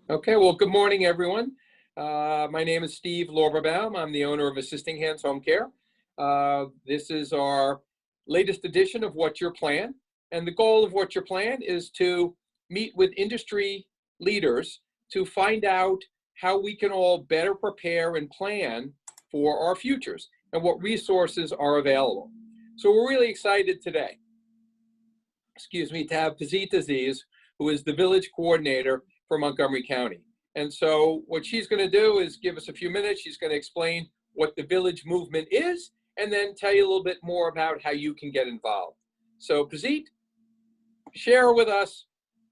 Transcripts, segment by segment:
Okay, well, good morning, everyone. My name is Steve Lorberbaum. I'm the owner of Assisting Hands Home Care. This is our latest edition of What's Your Plan? And the goal of What's Your Plan is to meet with industry leaders to find out how we can all better prepare and plan for our futures and what resources are available. So we're really excited today, to have Pezit Aviv, who is the village coordinator for Montgomery County. And so what she's going to do is give us a few minutes. She's going to explain what the village movement is and then tell you a little bit more about how you can get involved. So Pezit, share with us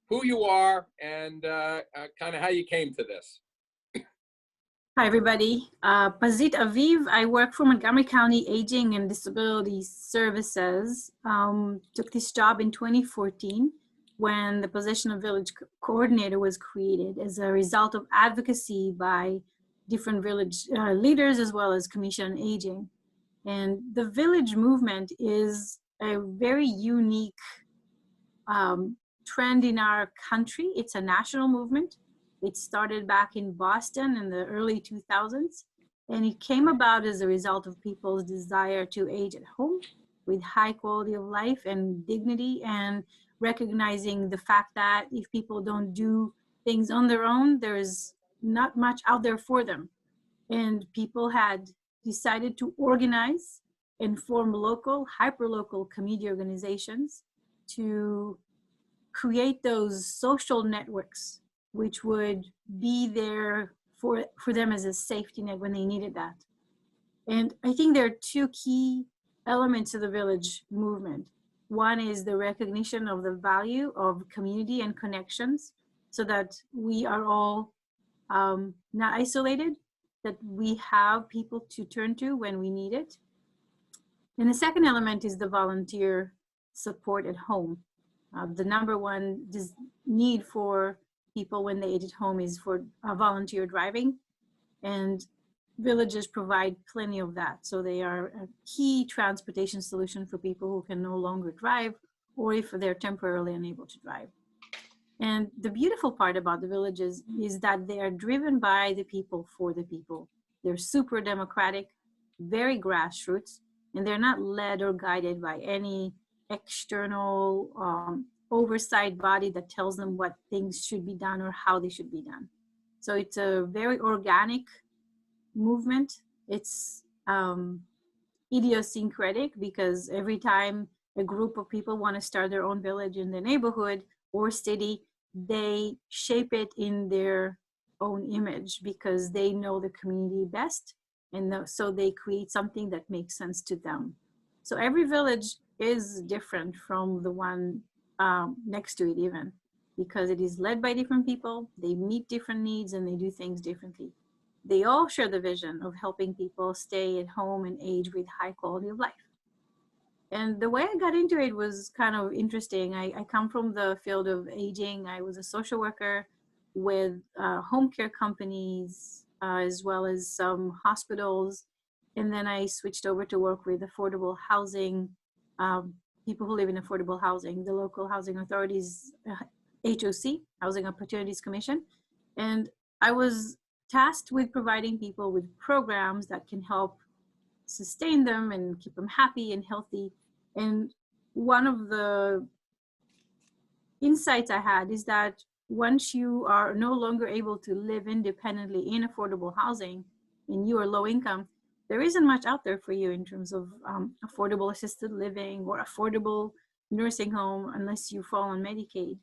who you are and kind of how you came to this. Hi, everybody. Pezit Aviv. I work for Montgomery County Aging and Disability Services. Took this job in 2014 when the position of village coordinator was created as a result of advocacy by different village leaders as well as Commission on Aging. And the village movement is a very unique trend in our country. It's a national movement. It started back in Boston in the early 2000s, and it came about as a result of people's desire to age at home with high quality of life and dignity, and recognizing the fact that if people don't do things on their own, there's not much out there for them. And people had decided to organize and form local, hyper-local community organizations to create those social networks which would be there for them as a safety net when they needed that. And I think there are two key elements of the village movement. One is the recognition of the value of community and connections so that we are all not isolated, that we have people to turn to when we need it. And the second element is the volunteer support at home. The number one need for people when they age at home is for volunteer driving, and villages provide plenty of that. So they are a key transportation solution for people who can no longer drive or if they're temporarily unable to drive. And the beautiful part about the villages is that they are driven by the people for the people. They're super democratic, very grassroots, and they're not led or guided by any external oversight body that tells them what things should be done or how they should be done. So it's a very organic movement. It's idiosyncratic because every time a group of people want to start their own village in their neighborhood or city, they shape it in their own image because they know the community best, and so they create something that makes sense to them. So every village is different from the one next to it, even because it is led by different people. They meet different needs and they do things differently. They all share the vision of helping people stay at home and age with high quality of life. And the way I got into it was kind of interesting. I come from the field of aging. I was a social worker with home care companies as well as some hospitals. And then I switched over to work with affordable housing, people who live in affordable housing, the local housing authorities, HOC, Housing Opportunities Commission. And I was tasked with providing people with programs that can help sustain them and keep them happy and healthy. And one of the insights I had is that once you are no longer able to live independently in affordable housing and you are low income, there isn't much out there for you in terms of affordable assisted living or affordable nursing home unless you fall on Medicaid.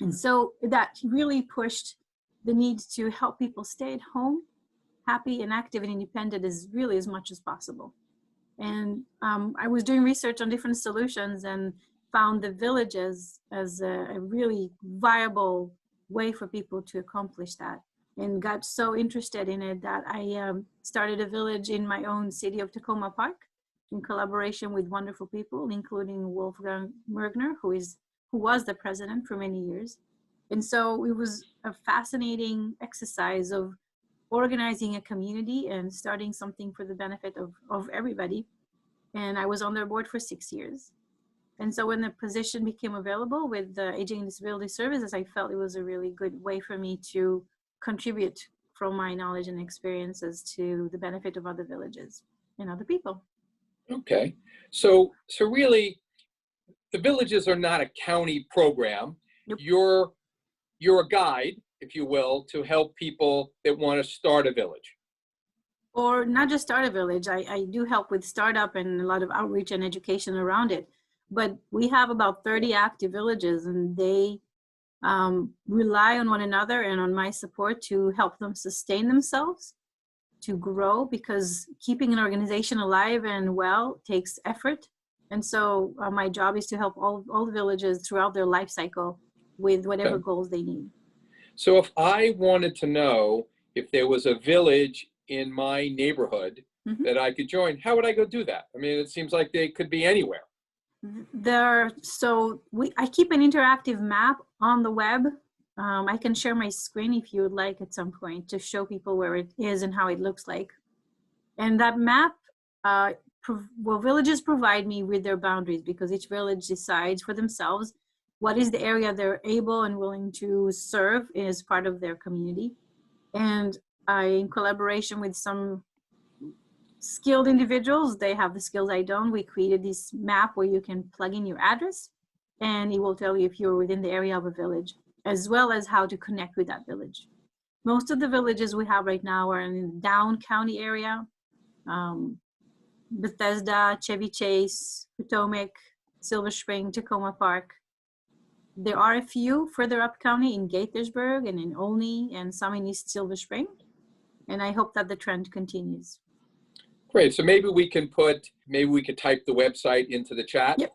And so that really pushed the need to help people stay at home, happy and active and independent as much as possible. And I was doing research on different solutions and found the villages as a really viable way for people to accomplish that, and got so interested in it that I started a village in my own city of Tacoma Park in collaboration with wonderful people, including Wolfgang Mergner, who was the president for many years. And so it was a fascinating exercise of organizing a community and starting something for the benefit of everybody. And I was on their board for 6 years. And so when the position became available with the Aging and Disability Services, I felt it was a really good way for me to contribute from my knowledge and experiences to the benefit of other villages and other people. Okay. So really, the villages are not a county program. Nope. You're a guide, if you will, to help people that want to start a village. Or not just start a village. I do help with startup and a lot of outreach and education around it. But we have about 30 active villages, and they rely on one another and on my support to help them sustain themselves, to grow, because keeping an organization alive and well takes effort. And so my job is to help all the villages throughout their life cycle with whatever goals they need. So if I wanted to know if there was a village in my neighborhood that I could join, how would I go do that? I mean, it seems like they could be anywhere. I keep an interactive map on the web. I can share my screen if you would like at some point to show people where it is and how it looks like. And that map, villages provide me with their boundaries, because each village decides for themselves what is the area they're able and willing to serve as part of their community. And in collaboration with some skilled individuals, they have the skills I don't, we created this map where you can plug in your address and it will tell you if you're within the area of a village, as well as how to connect with that village. Most of the villages we have right now are in the Down County area, Bethesda, Chevy Chase, Potomac, Silver Spring, Tacoma Park. There are a few further up county in Gaithersburg and in Olney and some in East Silver Spring. And I hope that the trend continues. Great. So maybe we could type the website into the chat. Yep.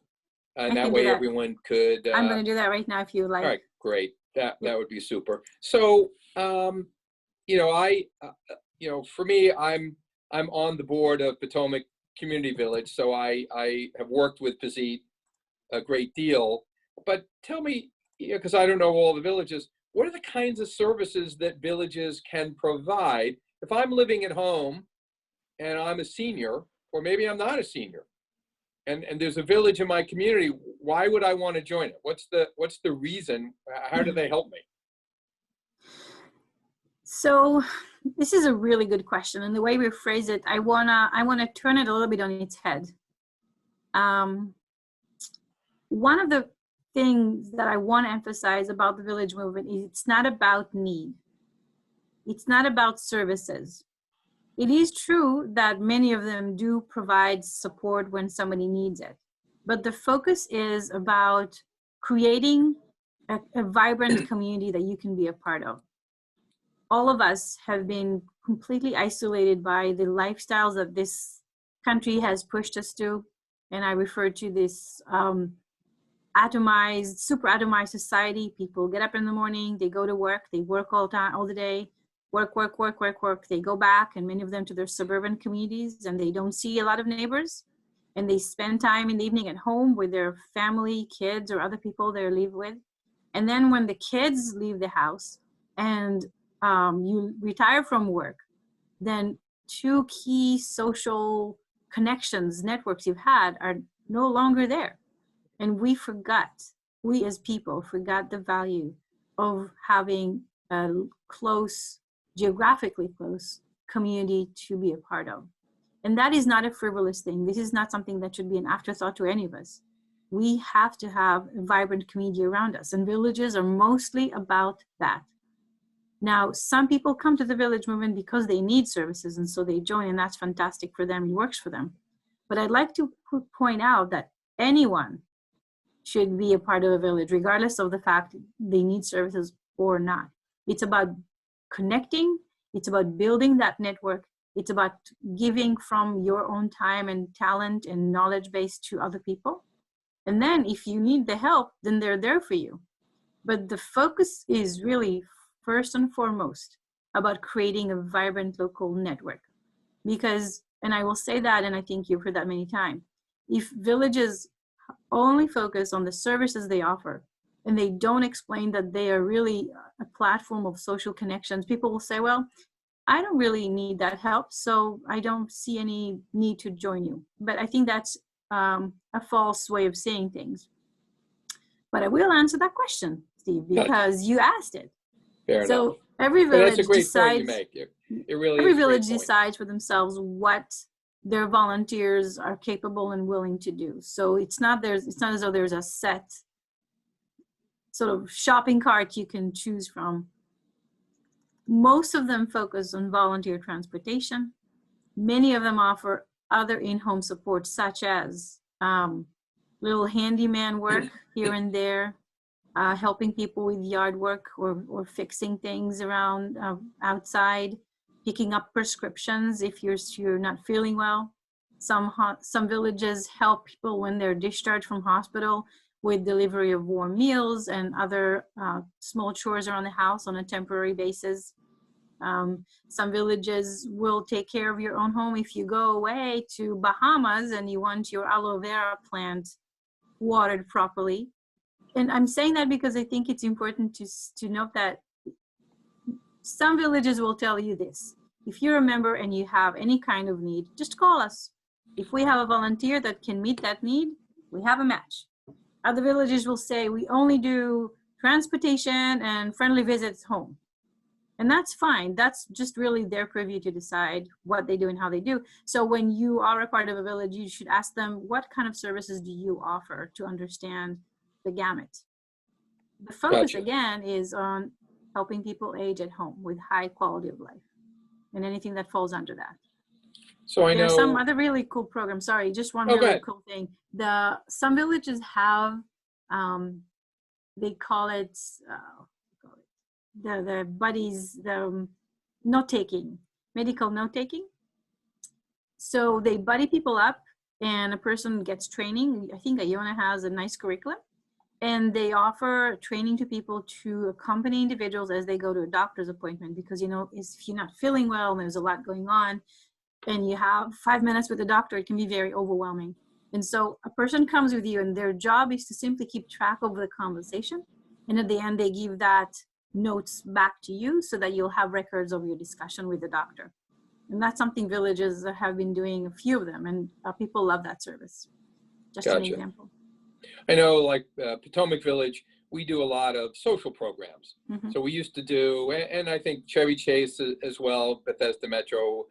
And that way everyone could. I'm going to do that right now if you like. All right, great. That would be super. So, for me, I'm on the board of Potomac Community Village. So I have worked with Pezit a great deal. But tell me, because I don't know all the villages, what are the kinds of services that villages can provide? If I'm living at home and I'm a senior, or maybe I'm not a senior, and there's a village in my community, why would I want to join it? What's the reason? How do they help me? So this is a really good question, and the way we phrase it, I wanna turn it a little bit on its head. One of the things that I want to emphasize about the village movement is it's not about need. It's not about services. It is true that many of them do provide support when somebody needs it, but the focus is about creating a vibrant community that you can be a part of. All of us have been completely isolated by the lifestyles that this country has pushed us to, and I refer to this atomized, super atomized society. People get up in the morning, they go to work, they work all the day, work. They go back, and many of them to their suburban communities, and they don't see a lot of neighbors. And they spend time in the evening at home with their family, kids, or other people they live with. And then when the kids leave the house and you retire from work, then two key social connections, networks you've had are no longer there. And we as people forgot the value of having a close, geographically close community to be a part of. And that is not a frivolous thing. This is not something that should be an afterthought to any of us. We have to have a vibrant community around us, and villages are mostly about that. Now, some people come to the village movement because they need services, and so they join, and that's fantastic for them, it works for them. But I'd like to point out that anyone should be a part of a village, regardless of the fact they need services or not. It's about connecting, it's about building that network, it's about giving from your own time and talent and knowledge base to other people. And then if you need the help, then they're there for you. But the focus is really first and foremost about creating a vibrant local network. Because, and I will say that, and I think you've heard that many times, if villages only focus on the services they offer, and they don't explain that they are really a platform of social connections, people will say, well, I don't really need that help, so I don't see any need to join you. But I think that's a false way of saying things. But I will answer that question, Steve, because you asked it. Fair enough. So every But that's a village great point you decides, make. It really every is a great village point. decides for themselves what their volunteers are capable and willing to do. So it's not as though there's a set sort of shopping cart you can choose from. Most of them focus on volunteer transportation. Many of them offer other in-home support, such as little handyman work here and there, helping people with yard work or fixing things around outside, picking up prescriptions if you're not feeling well. Some villages help people when they're discharged from hospital with delivery of warm meals and other small chores around the house on a temporary basis. Some villages will take care of your own home if you go away to Bahamas and you want your aloe vera plant watered properly. And I'm saying that because I think it's important to note that some villages will tell you this. If you're a member and you have any kind of need, just call us. If we have a volunteer that can meet that need, we have a match. Other villages will say, we only do transportation and friendly visits home. And that's fine. That's just really their purview to decide what they do and how they do. So when you are a part of a village, you should ask them, what kind of services do you offer, to understand the gamut. The focus, again, is on helping people age at home with high quality of life and anything that falls under that. So I know there's some other really cool programs. Sorry, just one really cool thing. Some villages have, they call it, the buddies, the note-taking, medical note-taking. So they buddy people up and a person gets training. I think Iona has a nice curriculum. And they offer training to people to accompany individuals as they go to a doctor's appointment, because, if you're not feeling well and there's a lot going on and you have 5 minutes with the doctor, it can be very overwhelming. And so a person comes with you and their job is to simply keep track of the conversation. And at the end, they give that notes back to you so that you'll have records of your discussion with the doctor. And that's something villages have been doing, a few of them, and people love that service. Just an example. I know, like Potomac Village, we do a lot of social programs. Mm-hmm. So we used to do, and I think Chevy Chase as well, Bethesda Metro,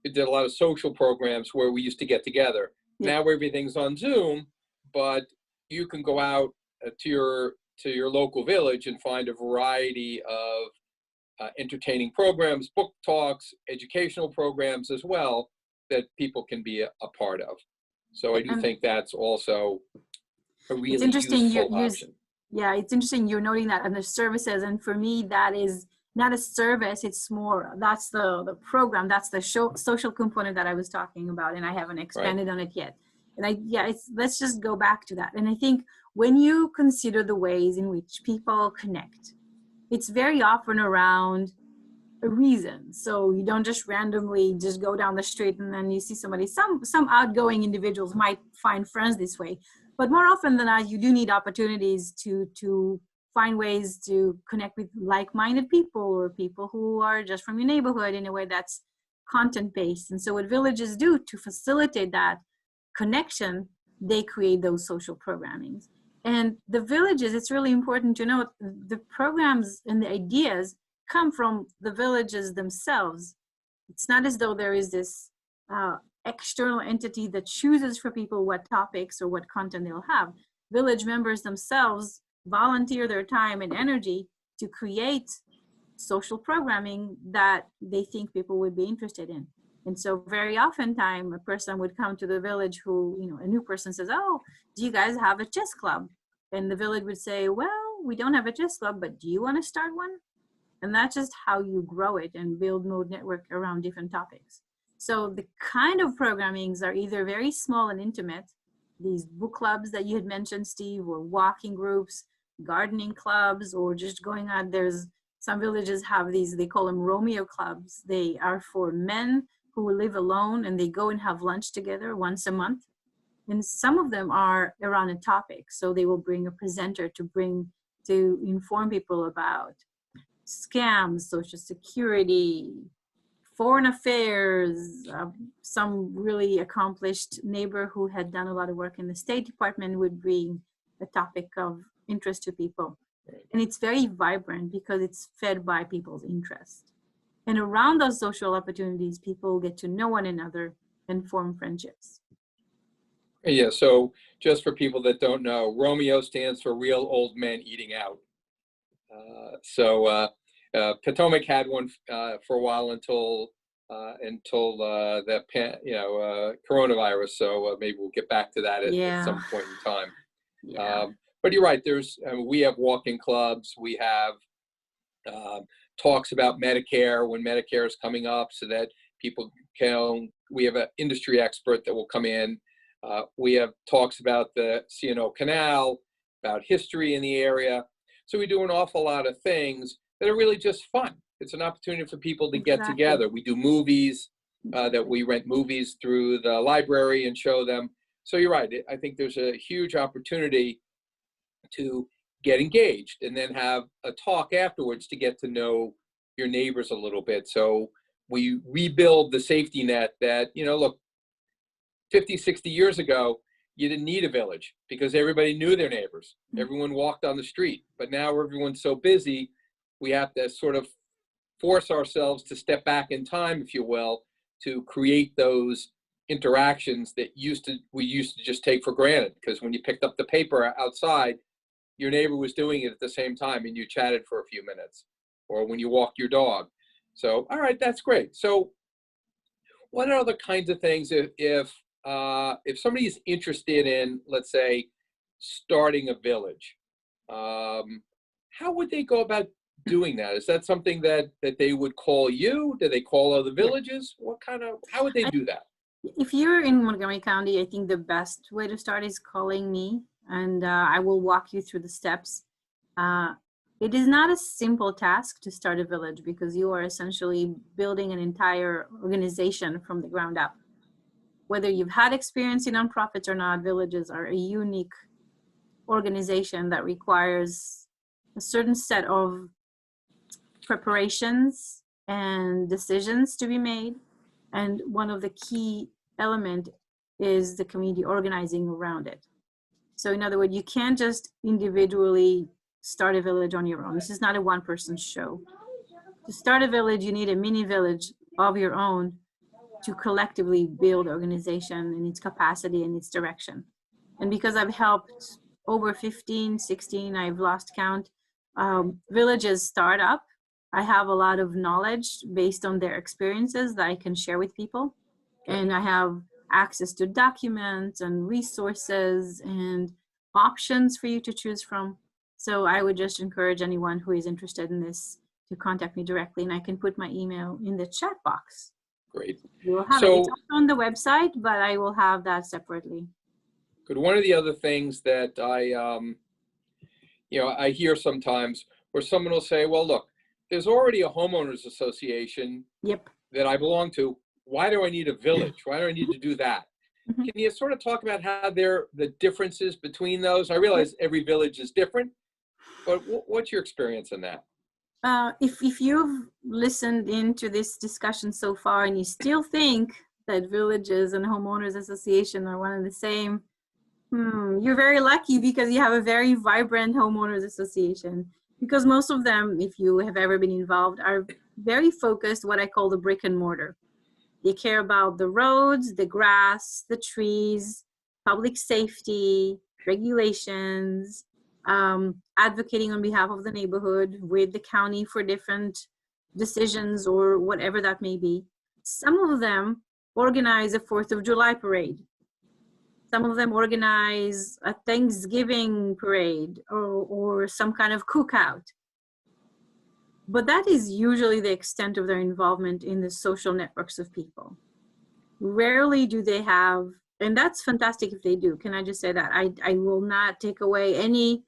we did a lot of social programs where we used to get together. Yeah. Now everything's on Zoom, but you can go out to your local village and find a variety of entertaining programs, book talks, educational programs as well, that people can be a part of. So I do think that's also a really useful option. Yeah, it's interesting you're noting that under services. And for me, that is not a service, it's more, that's the program, that's the social component that I was talking about, and I haven't expanded on it yet. And let's just go back to that. And I think when you consider the ways in which people connect, it's very often around a reason. So you don't just randomly just go down the street and then you see somebody. Some outgoing individuals might find friends this way, but more often than not, you do need opportunities to find ways to connect with like-minded people or people who are just from your neighborhood in a way that's content-based. And so what villages do to facilitate that connection, they create those social programmings. And the villages, it's really important to note, the programs and the ideas come from the villages themselves. It's not as though there is this external entity that chooses for people what topics or what content they'll have. Village members themselves volunteer their time and energy to create social programming that they think people would be interested in. And so very often a person would come to the village who, a new person says, oh, do you guys have a chess club? And the village would say, well, we don't have a chess club, but do you want to start one? And that's just how you grow it and build more network around different topics. So the kind of programmings are either very small and intimate, these book clubs that you had mentioned, Steve, or walking groups, gardening clubs, or just going out. There's some villages have these, they call them Romeo clubs. They are for men who live alone and they go and have lunch together once a month. And some of them are around a topic. So they will bring a presenter to inform people about scams, Social Security, foreign affairs, some really accomplished neighbor who had done a lot of work in the State Department would bring a topic of interest to people. And it's very vibrant because it's fed by people's interest. And around those social opportunities, people get to know one another and form friendships. Yeah, so just for people that don't know, Romeo stands for Real Old Men Eating Out. Potomac had one for a while until coronavirus. So maybe we'll get back to that at some point in time. Yeah. But you're right. We have walking clubs. We have talks about Medicare when Medicare is coming up, so that people can. We have an industry expert that will come in. We have talks about the C&O Canal, about history in the area. So we do an awful lot of things that are really just fun. It's an opportunity for people to get together. We do movies, that we rent movies through the library and show them. So you're right. I think there's a huge opportunity to get engaged and then have a talk afterwards to get to know your neighbors a little bit. So we rebuild the safety net that, look, 50, 60 years ago, you didn't need a village because everybody knew their neighbors. Everyone walked on the street. But now everyone's so busy, we have to sort of force ourselves to step back in time, if you will, to create those interactions that we used to just take for granted. Because when you picked up the paper outside, your neighbor was doing it at the same time and you chatted for a few minutes, or when you walked your dog. So, all right, that's great. So what are other kinds of things if somebody is interested in, let's say, starting a village, how would they go about doing that? Is that something that they would call you? Do they call other villages? How would they do that? If you're in Montgomery County, I think the best way to start is calling me, and I will walk you through the steps. It is not a simple task to start a village because you are essentially building an entire organization from the ground up. Whether you've had experience in nonprofits or not, villages are a unique organization that requires a certain set of preparations and decisions to be made. And one of the key elements is the community organizing around it. So in other words, you can't just individually start a village on your own. This is not a one-person show. To start a village, you need a mini village of your own to collectively build organization and its capacity and its direction. And because I've helped over 15, 16, I've lost count, villages start up, I have a lot of knowledge based on their experiences that I can share with people. And I have access to documents and resources and options for you to choose from. So I would just encourage anyone who is interested in this to contact me directly, and I can put my email in the chat box. Great. You'll have it. It's also on the website, but I will have that separately. Good. One of the other things that I hear sometimes where someone will say, well, look, there's already a homeowners association that I belong to. Why do I need a village? Why do I need to do that? Can you sort of talk about how the differences between those? I realize every village is different, but what's your experience in that? If you've listened into this discussion so far and you still think that villages and homeowners association are one and the same, you're very lucky because you have a very vibrant homeowners association. Because most of them, if you have ever been involved, are very focused what I call the brick and mortar. They care about the roads, the grass, the trees, public safety, regulations, advocating on behalf of the neighborhood with the county for different decisions or whatever that may be. Some of them organize a 4th of July parade. Some of them organize a Thanksgiving parade or some kind of cookout. But that is usually the extent of their involvement in the social networks of people. Rarely do they have, and that's fantastic if they do. Can I just say that? I will not take away any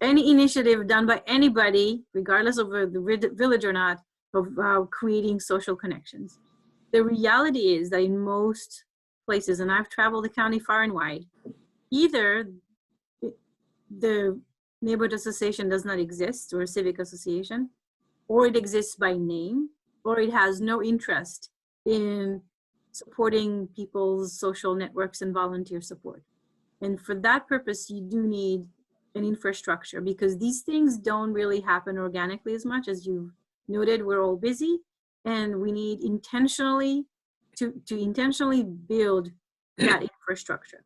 initiative done by anybody, regardless of the village or not, of creating social connections. The reality is that in most places, and I've traveled the county far and wide, either the neighborhood association does not exist or a civic association, or it exists by name, or it has no interest in supporting people's social networks and volunteer support. And for that purpose, you do need an infrastructure, because these things don't really happen organically as much. As you've noted, we're all busy, and we need intentionally to intentionally build that infrastructure.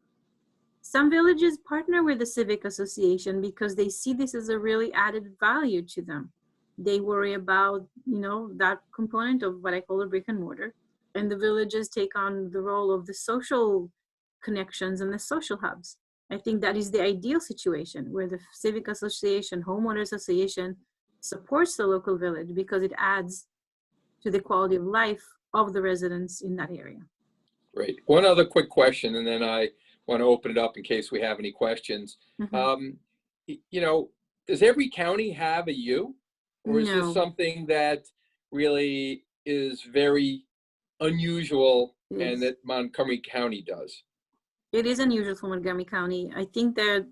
Some villages partner with the civic association because they see this as a really added value to them. They worry about, that component of what I call a brick and mortar, and the villages take on the role of the social connections and the social hubs. I think that is the ideal situation, where the civic association, homeowners association, supports the local village because it adds to the quality of life of the residents in that area. Great. One other quick question, and then I want to open it up in case we have any questions. Mhm. Does every county have a U? Or is this No. something that really is very unusual and Yes. that Montgomery County does? It is unusual for Montgomery County. I think that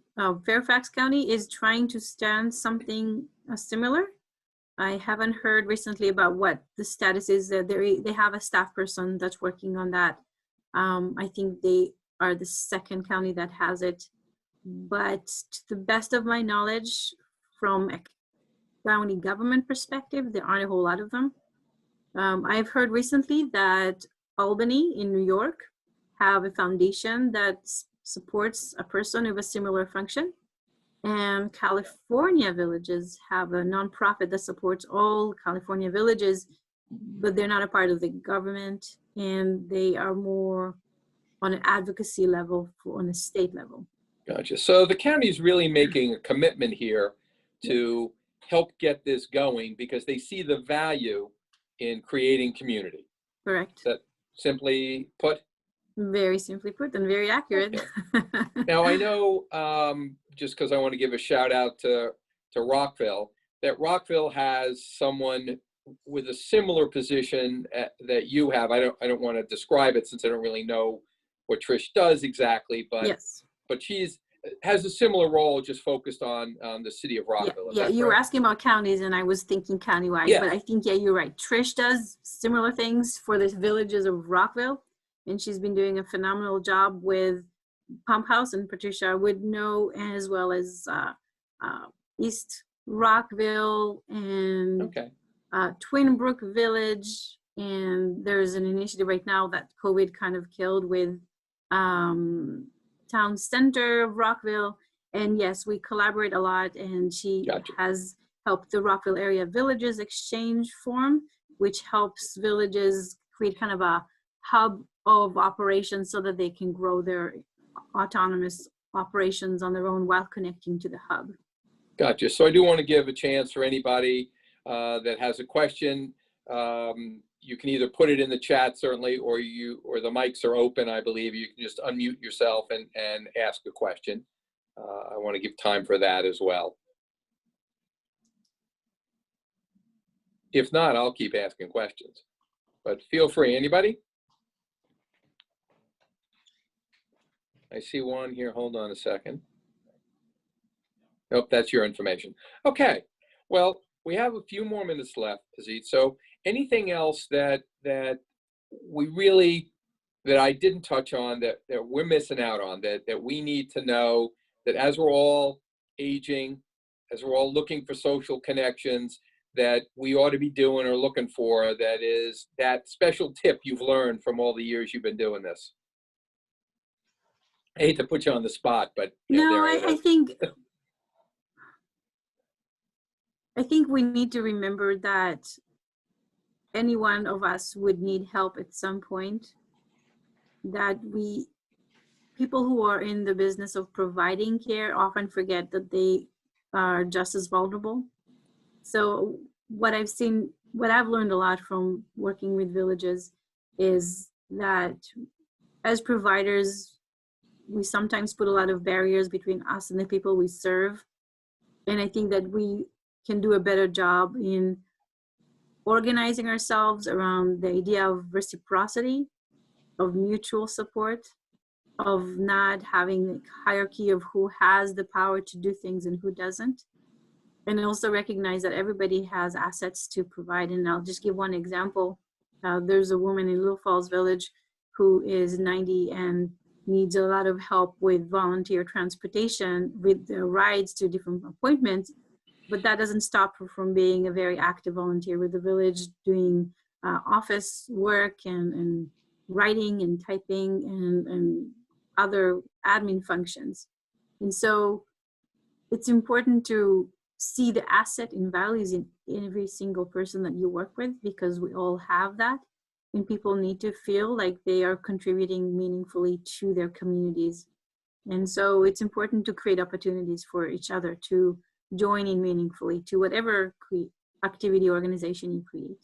Fairfax County is trying to stand something similar. I haven't heard recently about what the status is. That they have a staff person that's working on that. I think they are the second county that has it. But to the best of my knowledge, from a county government perspective, there aren't a whole lot of them. I've heard recently that Albany in New York have a foundation that supports a person of a similar function. And California villages have a nonprofit that supports all California villages, but they're not a part of the government, and they are more on an advocacy level on a state level. Gotcha. So the county is really making a commitment here to help get this going because they see the value in creating community. Correct. Is that simply put? Very simply put, and very accurate. Okay. Now I know, just because I want to give a shout out to Rockville, that Rockville has someone with a similar position that you have. I don't want to describe it since I don't really know what Trish does exactly, but Yes. But has a similar role, just focused on the city of Rockville. Yeah, you were asking about counties, and I was thinking countywide. Yeah. But I think, you're right. Trish does similar things for the villages of Rockville, and she's been doing a phenomenal job with Pump House, and Patricia would know, as well as East Rockville and Okay. Twin Brook Village. And there's an initiative right now that COVID kind of killed with Town Center of Rockville. And yes, we collaborate a lot, and she Gotcha. has helped the Rockville Area Villages Exchange Forum, which helps villages create kind of a hub of operations so that they can grow their autonomous operations on their own while connecting to the hub. Gotcha. So I do want to give a chance for anybody that has a question. You can either put it in the chat, certainly, or the mics are open, I believe. You can just unmute yourself and ask a question. I want to give time for that as well. If not, I'll keep asking questions, but feel free. Anybody? I see one here. Hold on a second. Nope, that's your information. Okay. Well, we have a few more minutes left, Pezit. So anything else that we really, that I didn't touch on, that we're missing out on, that we need to know, that as we're all aging, as we're all looking for social connections, that we ought to be doing or looking for, that is that special tip you've learned from all the years you've been doing this? I hate to put you on the spot, but no, I think we need to remember that any one of us would need help at some point, that people who are in the business of providing care often forget that they are just as vulnerable. So what I've learned a lot from working with villages is that as providers, we sometimes put a lot of barriers between us and the people we serve. And I think that we can do a better job in organizing ourselves around the idea of reciprocity, of mutual support, of not having a hierarchy of who has the power to do things and who doesn't. and also recognize that everybody has assets to provide. And I'll just give one example. There's a woman in Little Falls Village who is 90 and needs a lot of help with volunteer transportation with the rides to different appointments, but that doesn't stop her from being a very active volunteer with the village, doing office work and writing and typing and other admin functions. And so it's important to see the asset and values in every single person that you work with, because we all have that, and people need to feel like they are contributing meaningfully to their communities. And so it's important to create opportunities for each other to join in meaningfully to whatever activity organization you create.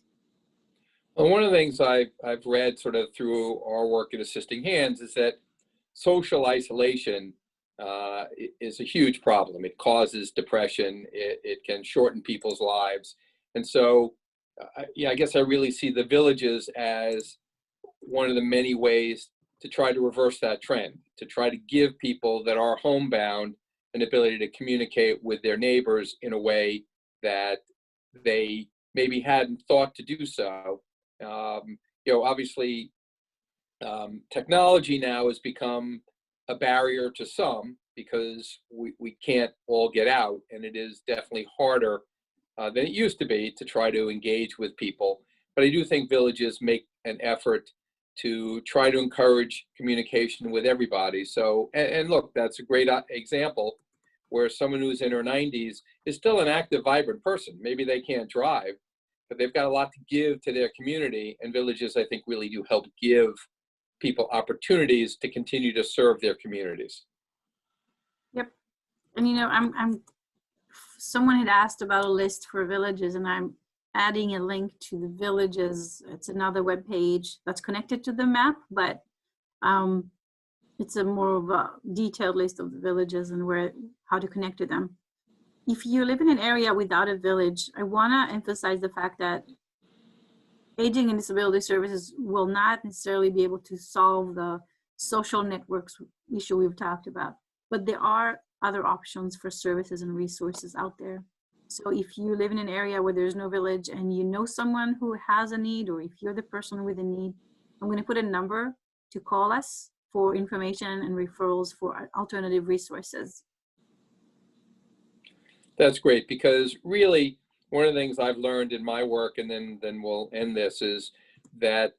Well, one of the things I've read sort of through our work at Assisting Hands is that social isolation is a huge problem. It causes depression. It can shorten people's lives. And so, I guess I really see the villages as one of the many ways to try to reverse that trend, to try to give people that are homebound an ability to communicate with their neighbors in a way that they maybe hadn't thought to do so. Obviously, technology now has become a barrier to some because we can't all get out, and it is definitely harder than it used to be to try to engage with people. But I do think villages make an effort to try to encourage communication with everybody. So, and look, that's a great example where someone who's in her 90s is still an active, vibrant person. Maybe they can't drive, but they've got a lot to give to their community, and villages, I think, really do help give people opportunities to continue to serve their communities. Yep. And I'm someone had asked about a list for villages, and I'm adding a link to the villages. It's another web page that's connected to the map, but it's a more of a detailed list of the villages and how to connect to them. If you live in an area without a village, I want to emphasize the fact that aging and disability services will not necessarily be able to solve the social networks issue we've talked about, but there are other options for services and resources out there. So if you live in an area where there's no village and you know someone who has a need, or if you're the person with a need, I'm going to put a number to call us for information and referrals for alternative resources. That's great, because really one of the things I've learned in my work, and then we'll end this, is that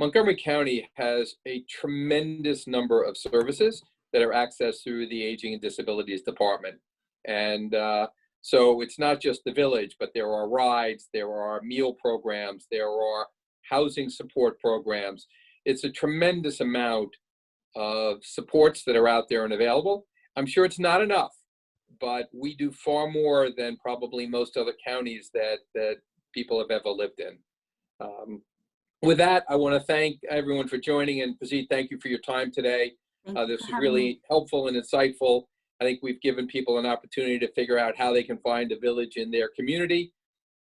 Montgomery County has a tremendous number of services that are accessed through the Aging and Disabilities Department. And so it's not just the village, but there are rides, there are meal programs, there are housing support programs. It's a tremendous amount of supports that are out there and available. I'm sure it's not enough, but we do far more than probably most other counties that people have ever lived in. With that, I want to thank everyone for joining, and Pezit, thank you for your time today. This was really helpful and insightful. I think we've given people an opportunity to figure out how they can find a village in their community.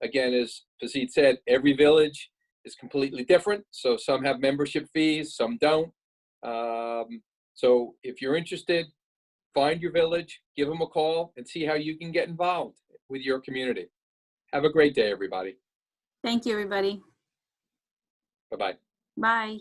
Again, as Pezit said, every village is completely different. So some have membership fees, some don't. So if you're interested, find your village, give them a call, and see how you can get involved with your community. Have a great day, everybody. Thank you, everybody. Bye-bye. Bye.